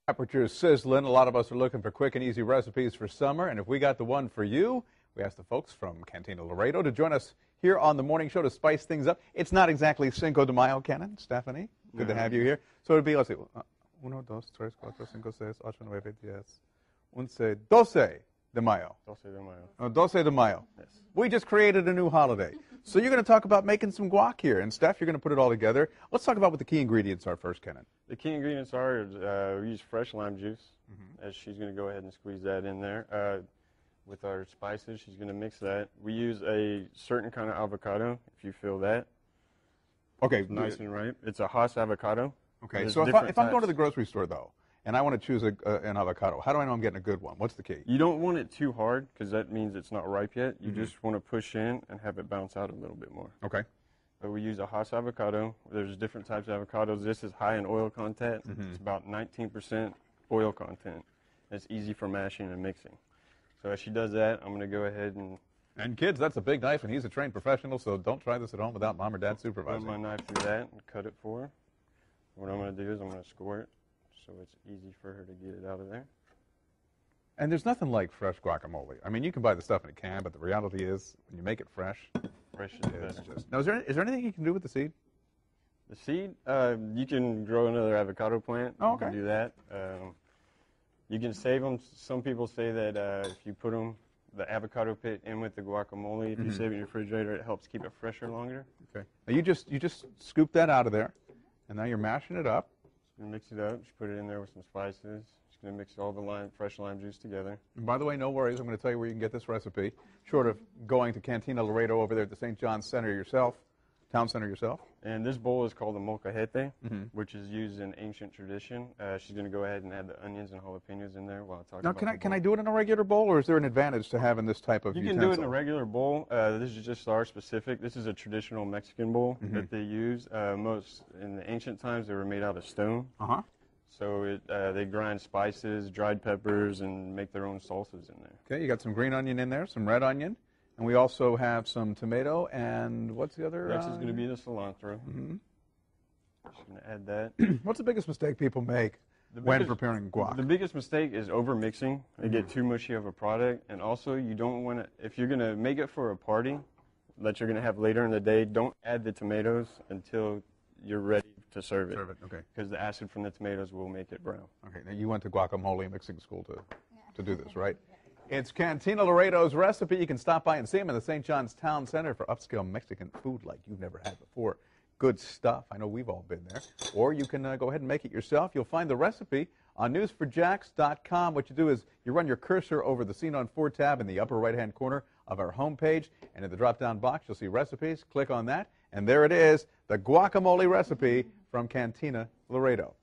Temperature is sizzling. A lot of us are looking for quick and easy recipes for summer, and if we got the one for you, we asked the folks from Cantina Laredo to join us here on the morning show to spice things up. It's not exactly Cinco de Mayo, Kenan, Stephanie. Good to have you here. So it'd be, let's see, 1, 2, 3, 4, 5, 6, 7, 8, 9, 10, 11, 12 de Mayo. 12 de Mayo. 12 de Mayo. Yes. We just created a new holiday. So you're going to talk about making some guac here. And Steph, you're going to put it all together. Let's talk about what the key ingredients are first, Kenan. The key ingredients are we use fresh lime juice, as she's going to go ahead and squeeze that in there. With our spices, she's going to mix that. We use a certain kind of avocado, if you feel that. Okay. It's nice and ripe. It's a Haas avocado. Okay, There's so if different I'm going to types. the grocery store, though, and I want to choose an avocado, how do I know I'm getting a good one? What's the key? You don't want it too hard because that means it's not ripe yet. You just want to push in and have it bounce out a little bit more. Okay. But we use a Haas avocado. There's different types of avocados. This is high in oil content. It's about 19% oil content. It's easy for mashing and mixing. So as she does that, I'm going to go ahead and... And kids, that's a big knife, and he's a trained professional, so don't try this at home without mom or dad supervising. Run my knife through that and cut it for her. What I'm going to do is I'm going to squirt so it's easy for her to get it out of there. And there's nothing like fresh guacamole. I mean, you can buy the stuff in a can, but the reality is, when you make it fresh, Fresh is it's better. just... Now, is there anything you can do with the seed? The seed, you can grow another avocado plant. Oh, You can okay. do that. You can save them. Some people say that if you put them, the avocado pit in with the guacamole, if you save it in your refrigerator, it helps keep it fresher longer. Okay. Now, you just scoop that out of there, and now you're mashing it up. Just gonna mix it up. Just put it in there with some spices. Just gonna mix all the fresh lime juice together. And by the way, no worries. I'm going to tell you where you can get this recipe, short of going to Cantina Laredo over there at the St. John's Center yourself, Town Center yourself. And this bowl is called the molcajete, which is used in ancient tradition. She's going to go ahead and add the onions and jalapenos in there while I talk Now, about can I do it in a regular bowl, or is there an advantage to having this type of You utensil? can do it in a regular bowl. This is just our specific. This is a traditional Mexican bowl that they use. Most in the ancient times, they were made out of stone. Uh-huh. So they grind spices, dried peppers, and make their own salsas in there. Okay, you got some green onion in there, some red onion, and we also have some tomato, and what's the other? Next is going to be the cilantro. Just going to add that. What's the biggest mistake people make when preparing guac? The biggest mistake is over mixing. They get too mushy of a product, and also you don't want to. If you're going to make it for a party that you're going to have later in the day, don't add the tomatoes until you're ready to serve it. Serve it, okay. Because the acid from the tomatoes will make it brown. Okay, now you went to guacamole mixing school to do this, right? It's Cantina Laredo's recipe. You can stop by and see them in the St. John's Town Center for upscale Mexican food like you've never had before. Good stuff. I know we've all been there. Or you can go ahead and make it yourself. You'll find the recipe on newsforjax.com. What you do is you run your cursor over the Scene on 4 tab in the upper right-hand corner of our homepage, and in the drop-down box you'll see recipes. Click on that, and there it is, the guacamole recipe from Cantina Laredo.